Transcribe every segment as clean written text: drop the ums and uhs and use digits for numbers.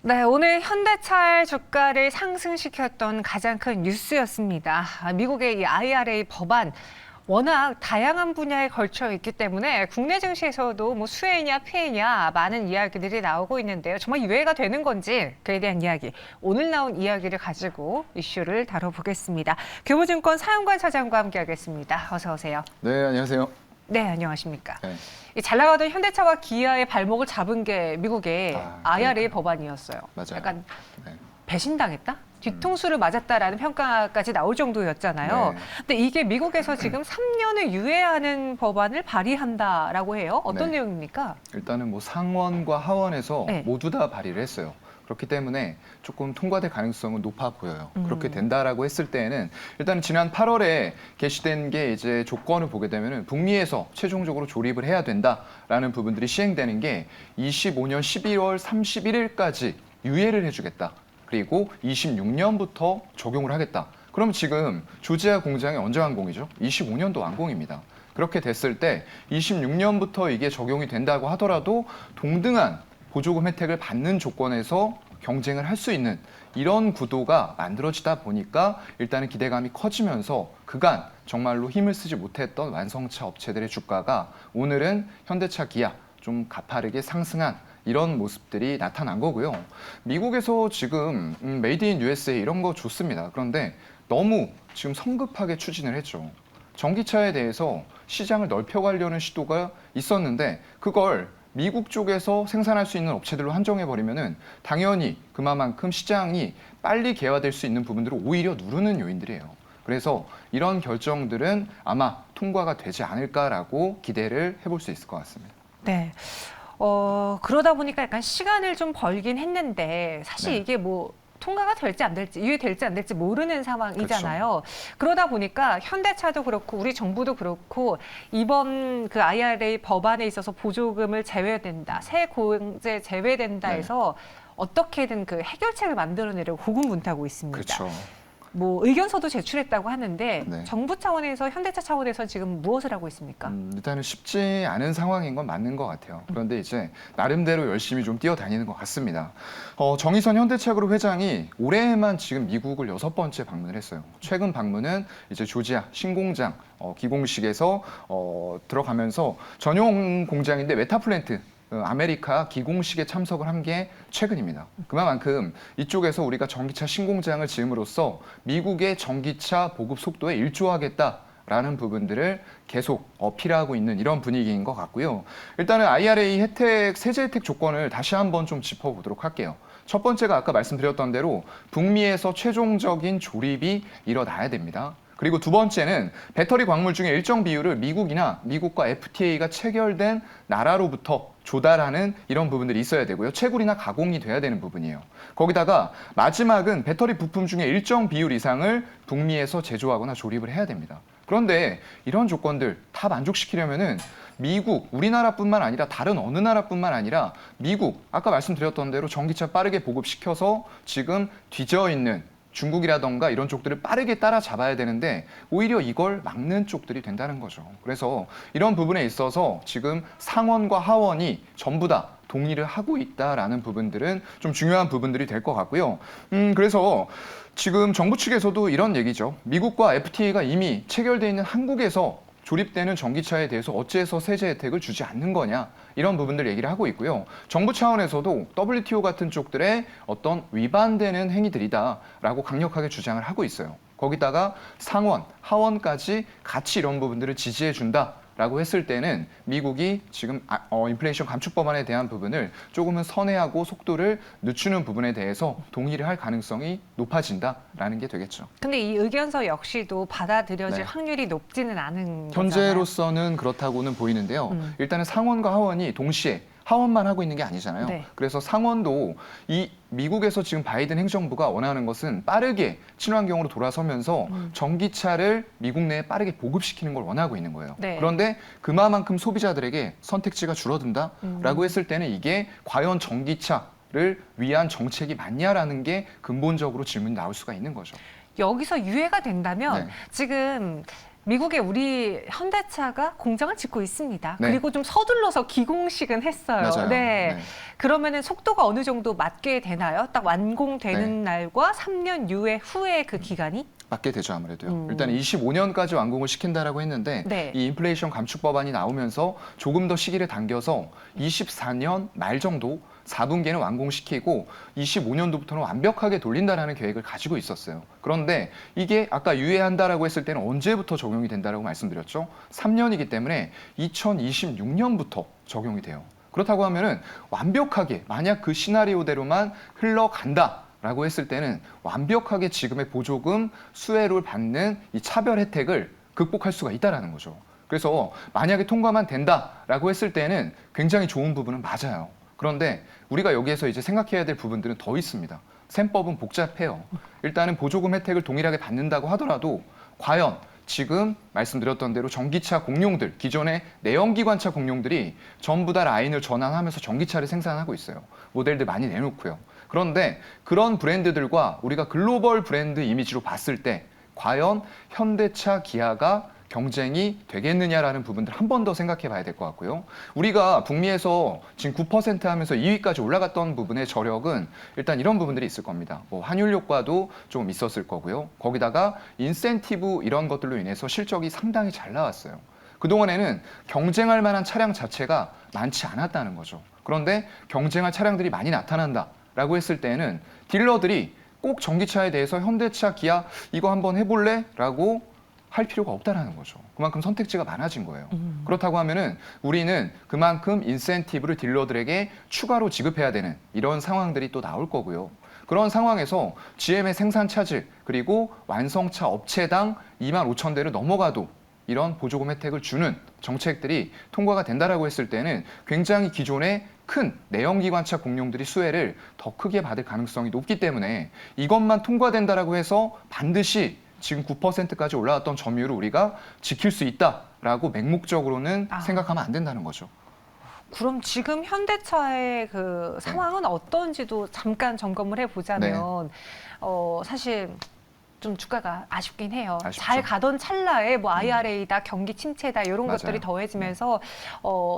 네, 오늘 현대차 주가를 상승시켰던 가장 큰 뉴스였습니다. 미국의 이 IRA 법안, 워낙 다양한 분야에 걸쳐 있기 때문에 국내 증시에서도 뭐 수혜냐 피해냐 많은 이야기들이 나오고 있는데요. 정말 유예가 되는 건지 그에 대한 이야기, 오늘 나온 이야기를 가지고 이슈를 다뤄보겠습니다. 교보증권 사연관 차장과 함께하겠습니다. 어서 오세요. 네, 안녕하세요. 네, 안녕하십니까. 네. 이 잘 나가던 현대차와 기아의 발목을 잡은 게 미국의 IRA 법안이었어요. 맞아요. 약간 네. 배신당했다? 뒤통수를 맞았다라는 평가까지 나올 정도였잖아요. 네. 근데 이게 미국에서 지금 3년을 유예하는 법안을 발의한다라고 해요. 어떤 네. 내용입니까? 일단은 뭐 상원과 하원에서 네. 모두 다 발의를 했어요. 그렇기 때문에 조금 통과될 가능성은 높아 보여요. 그렇게 된다라고 했을 때에는 일단 지난 8월에 게시된 게 이제 조건을 보게 되면은 북미에서 최종적으로 조립을 해야 된다라는 부분들이 시행되는 게 25년 12월 31일까지 유예를 해주겠다. 그리고 26년부터 적용을 하겠다. 그럼 지금 조지아 공장이 언제 완공이죠? 25년도 완공입니다. 그렇게 됐을 때 26년부터 이게 적용이 된다고 하더라도 동등한 보조금 혜택을 받는 조건에서 경쟁을 할 수 있는 이런 구도가 만들어지다 보니까 일단은 기대감이 커지면서 그간 정말로 힘을 쓰지 못했던 완성차 업체들의 주가가 오늘은 현대차, 기아 좀 가파르게 상승한 이런 모습들이 나타난 거고요. 미국에서 지금 메이드 인 USA 이런 거 좋습니다. 그런데 너무 지금 성급하게 추진을 했죠. 전기차에 대해서 시장을 넓혀가려는 시도가 있었는데 그걸 미국 쪽에서 생산할 수 있는 업체들로 한정해버리면은 당연히 그만큼 시장이 빨리 개화될 수 있는 부분들을 오히려 누르는 요인들이에요. 그래서 이런 결정들은 아마 통과가 되지 않을까라고 기대를 해볼 수 있을 것 같습니다. 네. 그러다 보니까 약간 시간을 좀 벌긴 했는데 사실 네. 이게 뭐 통과가 될지 안 될지, 유예될지 안 될지 모르는 상황이잖아요. 그러다 보니까 현대차도 그렇고 우리 정부도 그렇고 이번 그 IRA 법안에 있어서 보조금을 제외된다, 세공제 제외된다 네. 해서 어떻게든 그 해결책을 만들어내려고 고군분투하고 있습니다. 그렇죠. 뭐 의견서도 제출했다고 하는데 네. 정부 차원에서 현대차 차원에서 지금 무엇을 하고 있습니까? 일단은 쉽지 않은 상황인 건 맞는 것 같아요. 그런데 이제 나름대로 열심히 좀 뛰어다니는 것 같습니다. 정의선 현대차그룹 회장이 올해에만 지금 미국을 6번째 방문을 했어요. 최근 방문은 이제 조지아 신공장 기공식에서 들어가면서 전용 공장인데 메타플랜트 아메리카 기공식에 참석을 한 게 최근입니다. 그만큼 이쪽에서 우리가 전기차 신공장을 지음으로써 미국의 전기차 보급 속도에 일조하겠다라는 부분들을 계속 어필하고 있는 이런 분위기인 것 같고요. 일단은 IRA 혜택, 세제 혜택 조건을 다시 한번 좀 짚어보도록 할게요. 첫 번째가 아까 말씀드렸던 대로 북미에서 최종적인 조립이 일어나야 됩니다. 그리고 두 번째는 배터리 광물 중에 일정 비율을 미국이나 미국과 FTA가 체결된 나라로부터 조달하는 이런 부분들이 있어야 되고요. 채굴이나 가공이 돼야 되는 부분이에요. 거기다가 마지막은 배터리 부품 중에 일정 비율 이상을 북미에서 제조하거나 조립을 해야 됩니다. 그런데 이런 조건들 다 만족시키려면은 미국, 우리나라뿐만 아니라 다른 어느 나라뿐만 아니라 미국, 아까 말씀드렸던 대로 전기차 빠르게 보급시켜서 지금 뒤져 있는 중국이라던가 이런 쪽들을 빠르게 따라잡아야 되는데 오히려 이걸 막는 쪽들이 된다는 거죠. 그래서 이런 부분에 있어서 지금 상원과 하원이 전부 다 동의를 하고 있다라는 부분들은 좀 중요한 부분들이 될 것 같고요. 그래서 지금 정부 측에서도 이런 얘기죠. 미국과 FTA가 이미 체결돼 있는 한국에서 조립되는 전기차에 대해서 어째서 세제 혜택을 주지 않는 거냐 이런 부분들 얘기를 하고 있고요. 정부 차원에서도 WTO 같은 쪽들의 어떤 위반되는 행위들이다라고 강력하게 주장을 하고 있어요. 거기다가 상원, 하원까지 같이 이런 부분들을 지지해 준다라고 했을 때는 미국이 지금 인플레이션 감축 법안에 대한 부분을 조금은 선회하고 속도를 늦추는 부분에 대해서 동의를 할 가능성이 높아진다라는 게 되겠죠. 근데 이 의견서 역시도 받아들여질 네. 확률이 높지는 않은 거잖아요. 현재로서는 그렇다고는 보이는데요. 일단은 상원과 하원이 동시에 하원만 하고 있는 게 아니잖아요. 네. 그래서 상원도 이 미국에서 지금 바이든 행정부가 원하는 것은 빠르게 친환경으로 돌아서면서 전기차를 미국 내에 빠르게 보급시키는 걸 원하고 있는 거예요. 네. 그런데 그만큼 소비자들에게 선택지가 줄어든다라고 했을 때는 이게 과연 전기차를 위한 정책이 맞냐라는 게 근본적으로 질문이 나올 수가 있는 거죠. 여기서 유예가 된다면 네. 지금 미국에 우리 현대차가 공장을 짓고 있습니다. 네. 그리고 좀 서둘러서 기공식은 했어요. 맞아요. 네. 네. 그러면은 속도가 어느 정도 맞게 되나요? 딱 완공되는 네. 날과 3년 후에 그 기간이? 맞게 되죠, 아무래도요. 일단 25년까지 완공을 시킨다라고 했는데 네. 이 인플레이션 감축 법안이 나오면서 조금 더 시기를 당겨서 24년 말 정도 4분기에는 완공시키고 25년도부터는 완벽하게 돌린다라는 계획을 가지고 있었어요. 그런데 이게 아까 유예한다라고 했을 때는 언제부터 적용이 된다라고 말씀드렸죠? 3년이기 때문에 2026년부터 적용이 돼요. 그렇다고 하면은 완벽하게 만약 그 시나리오대로만 흘러간다. 라고 했을 때는 완벽하게 지금의 보조금 수혜를 받는 이 차별 혜택을 극복할 수가 있다라는 거죠. 그래서 만약에 통과만 된다라고 했을 때는 굉장히 좋은 부분은 맞아요. 그런데 우리가 여기에서 이제 생각해야 될 부분들은 더 있습니다. 셈법은 복잡해요. 일단은 보조금 혜택을 동일하게 받는다고 하더라도 과연 지금 말씀드렸던 대로 전기차 공룡들, 기존의 내연기관차 공룡들이 전부 다 라인을 전환하면서 전기차를 생산하고 있어요. 모델들 많이 내놓고요. 그런데 그런 브랜드들과 우리가 글로벌 브랜드 이미지로 봤을 때 과연 현대차, 기아가 경쟁이 되겠느냐라는 부분들 한 번 더 생각해 봐야 될 것 같고요. 우리가 북미에서 지금 9% 하면서 2위까지 올라갔던 부분의 저력은 일단 이런 부분들이 있을 겁니다. 뭐 환율 효과도 좀 있었을 거고요. 거기다가 인센티브 이런 것들로 인해서 실적이 상당히 잘 나왔어요. 그동안에는 경쟁할 만한 차량 자체가 많지 않았다는 거죠. 그런데 경쟁할 차량들이 많이 나타난다라고 했을 때는 딜러들이 꼭 전기차에 대해서 현대차, 기아 이거 한번 해볼래? 라고 할 필요가 없다라는 거죠. 그만큼 선택지가 많아진 거예요. 그렇다고 하면은 우리는 그만큼 인센티브를 딜러들에게 추가로 지급해야 되는 이런 상황들이 또 나올 거고요. 그런 상황에서 GM의 생산 차질 그리고 완성차 업체당 25,000대를 넘어가도 이런 보조금 혜택을 주는 정책들이 통과가 된다라고 했을 때는 굉장히 기존의 큰 내연기관차 공룡들이 수혜를 더 크게 받을 가능성이 높기 때문에 이것만 통과된다라고 해서 반드시 지금 9%까지 올라왔던 점유율을 우리가 지킬 수 있다라고 맹목적으로는 생각하면 안 된다는 거죠. 그럼 지금 현대차의 그 상황은 어떤지도 잠깐 점검을 해보자면 사실 좀 주가가 아쉽긴 해요. 아쉽죠. 잘 가던 찰나에 뭐 IRA다, 경기 침체다 이런 맞아요. 것들이 더해지면서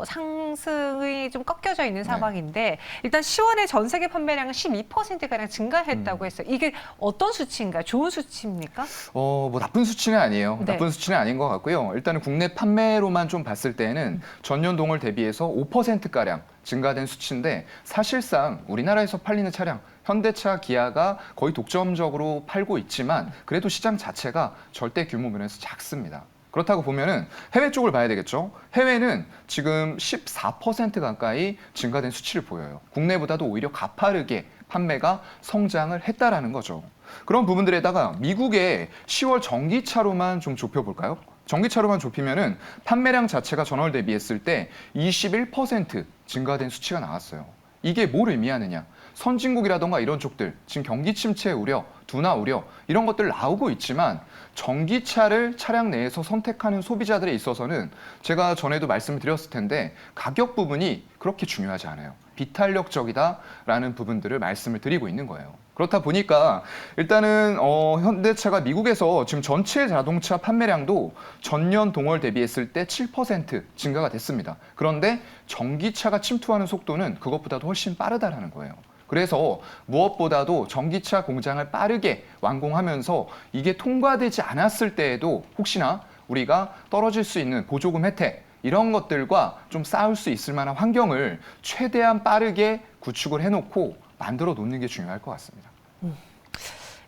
상승이 좀 꺾여져 있는 상황인데 일단 10월에 전 세계 판매량은 12%가량 증가했다고 했어요. 이게 어떤 수치인가요? 좋은 수치입니까? 뭐 나쁜 수치는 아니에요. 네. 나쁜 수치는 아닌 것 같고요. 일단은 국내 판매로만 좀 봤을 때는 전년 동월 대비해서 5%가량 증가된 수치인데 사실상 우리나라에서 팔리는 차량 현대차, 기아가 거의 독점적으로 팔고 있지만 그래도 시장 자체가 절대 규모 면에서 작습니다. 그렇다고 보면은 해외 쪽을 봐야 되겠죠. 해외는 지금 14% 가까이 증가된 수치를 보여요. 국내보다도 오히려 가파르게 판매가 성장을 했다라는 거죠. 그런 부분들에다가 미국의 10월 전기차로만 좀 좁혀볼까요? 전기차로만 좁히면은 판매량 자체가 전월 대비했을 때 21% 증가된 수치가 나왔어요. 이게 뭘 의미하느냐? 선진국이라던가 이런 쪽들, 지금 경기 침체 우려, 둔화 우려 이런 것들 나오고 있지만 전기차를 차량 내에서 선택하는 소비자들에 있어서는 제가 전에도 말씀을 드렸을 텐데 가격 부분이 그렇게 중요하지 않아요. 비탄력적이다라는 부분들을 말씀을 드리고 있는 거예요. 그렇다 보니까 일단은 현대차가 미국에서 지금 전체 자동차 판매량도 전년 동월 대비했을 때 7% 증가가 됐습니다. 그런데 전기차가 침투하는 속도는 그것보다도 훨씬 빠르다라는 거예요. 그래서 무엇보다도 전기차 공장을 빠르게 완공하면서 이게 통과되지 않았을 때에도 혹시나 우리가 떨어질 수 있는 보조금 혜택 이런 것들과 좀 싸울 수 있을 만한 환경을 최대한 빠르게 구축을 해놓고 만들어 놓는 게 중요할 것 같습니다.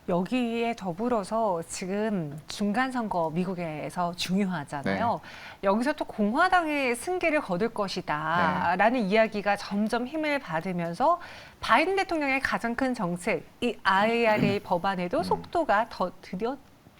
여기에 더불어서 지금 중간선거 미국에서 중요하잖아요. 여기서 또 공화당의 승기를 거둘 것이다 라는 이야기가 점점 힘을 받으면서 바이든 대통령의 가장 큰 정책, 이 IRA 법안에도 속도가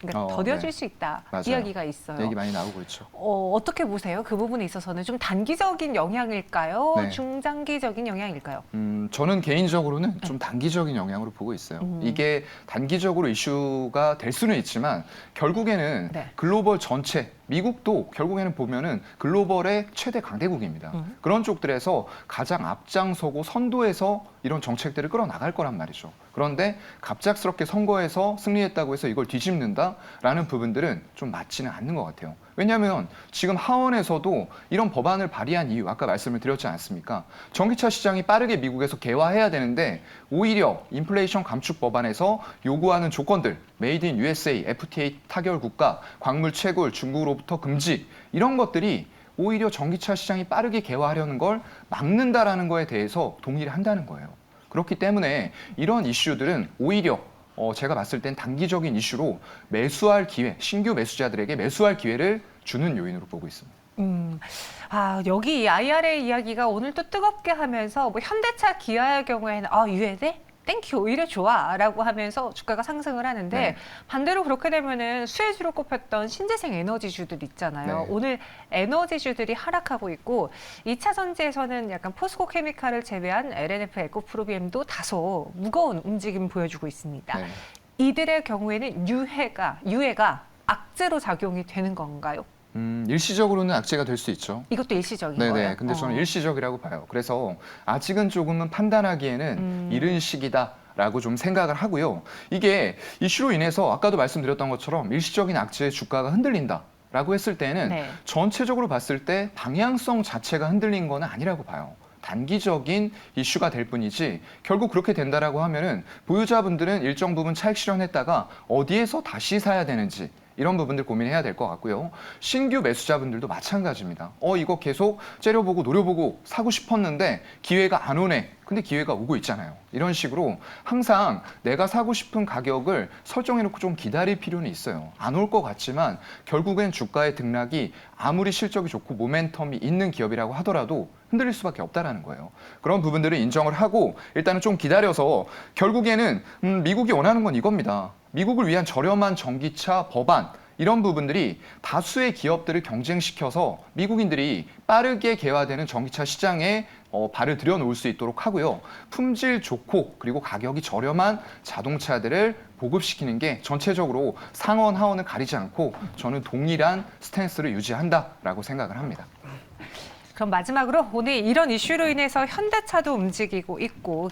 더뎌질 수 있다 맞아요. 이야기가 있어요. 얘기 많이 나오고 있죠. 어떻게 보세요? 그 부분에 있어서는 좀 단기적인 영향일까요? 네. 중장기적인 영향일까요? 저는 개인적으로는 좀 단기적인 영향으로 보고 있어요. 이게 단기적으로 이슈가 될 수는 있지만 결국에는 글로벌 전체 미국도 결국에는 보면은 글로벌의 최대 강대국입니다. 그런 쪽들에서 가장 앞장서고 선도해서 이런 정책들을 끌어나갈 거란 말이죠. 그런데 갑작스럽게 선거에서 승리했다고 해서 이걸 뒤집는다라는 부분들은 좀 맞지는 않는 것 같아요. 왜냐하면 지금 하원에서도 이런 법안을 발의한 이유, 아까 말씀을 드렸지 않습니까? 전기차 시장이 빠르게 미국에서 개화해야 되는데 오히려 인플레이션 감축 법안에서 요구하는 조건들, 메이드 인 USA, FTA 타결 국가, 광물 채굴, 중국으로부터 금지 이런 것들이 오히려 전기차 시장이 빠르게 개화하려는 걸 막는다라는 거에 대해서 동의를 한다는 거예요. 그렇기 때문에 이런 이슈들은 오히려 제가 봤을 땐 단기적인 이슈로 매수할 기회, 신규 매수자들에게 매수할 기회를 주는 요인으로 보고 있습니다. 여기 이 IRA 이야기가 오늘 또 뜨겁게 하면서 뭐 현대차, 기아의 경우에는 유예돼? 땡큐, 오히려 좋아라고 하면서 주가가 상승을 하는데 네. 반대로 그렇게 되면은 수혜주로 꼽혔던 신재생 에너지주들 있잖아요. 네. 오늘 에너지주들이 하락하고 있고 2차 전지에서는 약간 포스코 케미칼을 제외한 LNF, 에코프로비엠도 다소 무거운 움직임 보여주고 있습니다. 네. 이들의 경우에는 유예가 악재로 작용이 되는 건가요? 일시적으로는 악재가 될 수 있죠. 이것도 일시적인 네네. 거예요? 근데 저는 일시적이라고 봐요. 그래서 아직은 조금은 판단하기에는 이른 시기다라고 좀 생각을 하고요. 이게 이슈로 인해서 아까도 말씀드렸던 것처럼 일시적인 악재의 주가가 흔들린다라고 했을 때는 네. 전체적으로 봤을 때 방향성 자체가 흔들린 건 아니라고 봐요. 단기적인 이슈가 될 뿐이지 결국 그렇게 된다라고 하면은 보유자분들은 일정 부분 차익 실현했다가 어디에서 다시 사야 되는지 이런 부분들 고민해야 될 것 같고요. 신규 매수자분들도 마찬가지입니다. 이거 계속 째려보고 노려보고 사고 싶었는데 기회가 안 오네. 근데 기회가 오고 있잖아요. 이런 식으로 항상 내가 사고 싶은 가격을 설정해놓고 좀 기다릴 필요는 있어요. 안 올 것 같지만 결국엔 주가의 등락이 아무리 실적이 좋고 모멘텀이 있는 기업이라고 하더라도 흔들릴 수밖에 없다라는 거예요. 그런 부분들을 인정을 하고 일단은 좀 기다려서 결국에는 미국이 원하는 건 이겁니다. 미국을 위한 저렴한 전기차 법안 이런 부분들이 다수의 기업들을 경쟁시켜서 미국인들이 빠르게 개화되는 전기차 시장에 발을 들여놓을 수 있도록 하고요. 품질 좋고 그리고 가격이 저렴한 자동차들을 보급시키는 게 전체적으로 상원 하원을 가리지 않고 저는 동일한 스탠스를 유지한다라고 생각을 합니다. 그럼 마지막으로 오늘 이런 이슈로 인해서 현대차도 움직이고 있고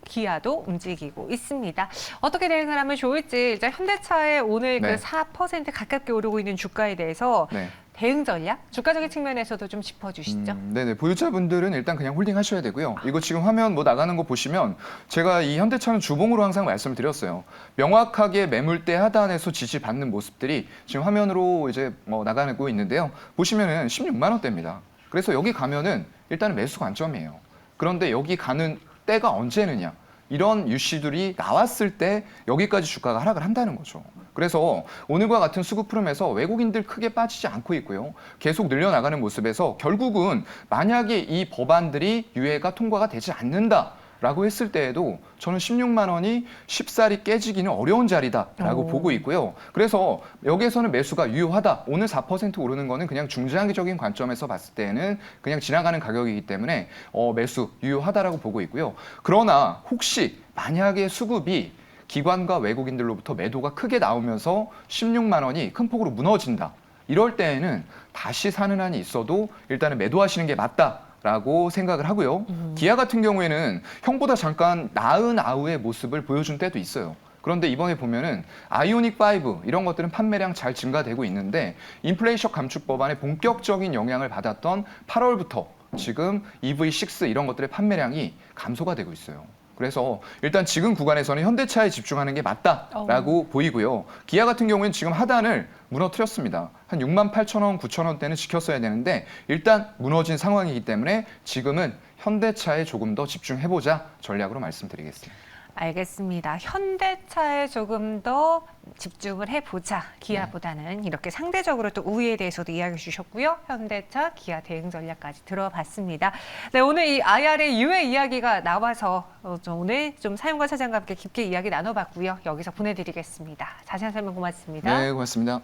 기아도 움직이고 있습니다. 어떻게 대응을 하면 좋을지 이제 현대차의 오늘 네. 그 4% 가깝게 오르고 있는 주가에 대해서 네. 대응 전략, 주가적인 측면에서도 좀 짚어주시죠. 네네. 보유자분들은 일단 그냥 홀딩 하셔야 되고요. 이거 지금 화면 나가는 거 보시면 제가 이 현대차는 주봉으로 항상 말씀을 드렸어요. 명확하게 매물대 하단에서 지지받는 모습들이 지금 화면으로 이제 나가고 있는데요. 보시면은 16만 원대입니다. 그래서 여기 가면은 일단은 매수 관점이에요. 그런데 여기 가는 때가 언제느냐. 이런 이슈들이 나왔을 때 여기까지 주가가 하락을 한다는 거죠. 그래서 오늘과 같은 수급 흐름에서 외국인들 크게 빠지지 않고 있고요. 계속 늘려나가는 모습에서 결국은 만약에 이 법안들이 유예가 통과가 되지 않는다라고 했을 때에도 저는 16만 원이 쉽사리 깨지기는 어려운 자리다라고 보고 있고요. 그래서 여기에서는 매수가 유효하다. 오늘 4% 오르는 거는 그냥 중장기적인 관점에서 봤을 때는 그냥 지나가는 가격이기 때문에 매수 유효하다라고 보고 있고요. 그러나 혹시 만약에 수급이 기관과 외국인들로부터 매도가 크게 나오면서 16만 원이 큰 폭으로 무너진다. 이럴 때에는 다시 사는 한이 있어도 일단은 매도하시는 게 맞다라고 생각을 하고요. 기아 같은 경우에는 형보다 잠깐 나은 아우의 모습을 보여준 때도 있어요. 그런데 이번에 보면은 아이오닉 5 이런 것들은 판매량 잘 증가되고 있는데 인플레이션 감축 법안의 본격적인 영향을 받았던 8월부터 지금 EV6 이런 것들의 판매량이 감소가 되고 있어요. 그래서 일단 지금 구간에서는 현대차에 집중하는 게 맞다라고 보이고요. 기아 같은 경우에는 지금 하단을 무너뜨렸습니다. 한 6만 8천 원, 9천 원대는 지켰어야 되는데 일단 무너진 상황이기 때문에 지금은 현대차에 조금 더 집중해보자 전략으로 말씀드리겠습니다. 알겠습니다. 현대차에 조금 더 집중을 해보자. 기아보다는 이렇게 상대적으로 또 우위에 대해서도 이야기해 주셨고요. 현대차, 기아 대응 전략까지 들어봤습니다. 네, 오늘 이 IRA 유예 이야기가 나와서 오늘 좀 사용과 차장과 함께 깊게 이야기 나눠봤고요. 여기서 보내드리겠습니다. 자세한 설명 고맙습니다. 네, 고맙습니다.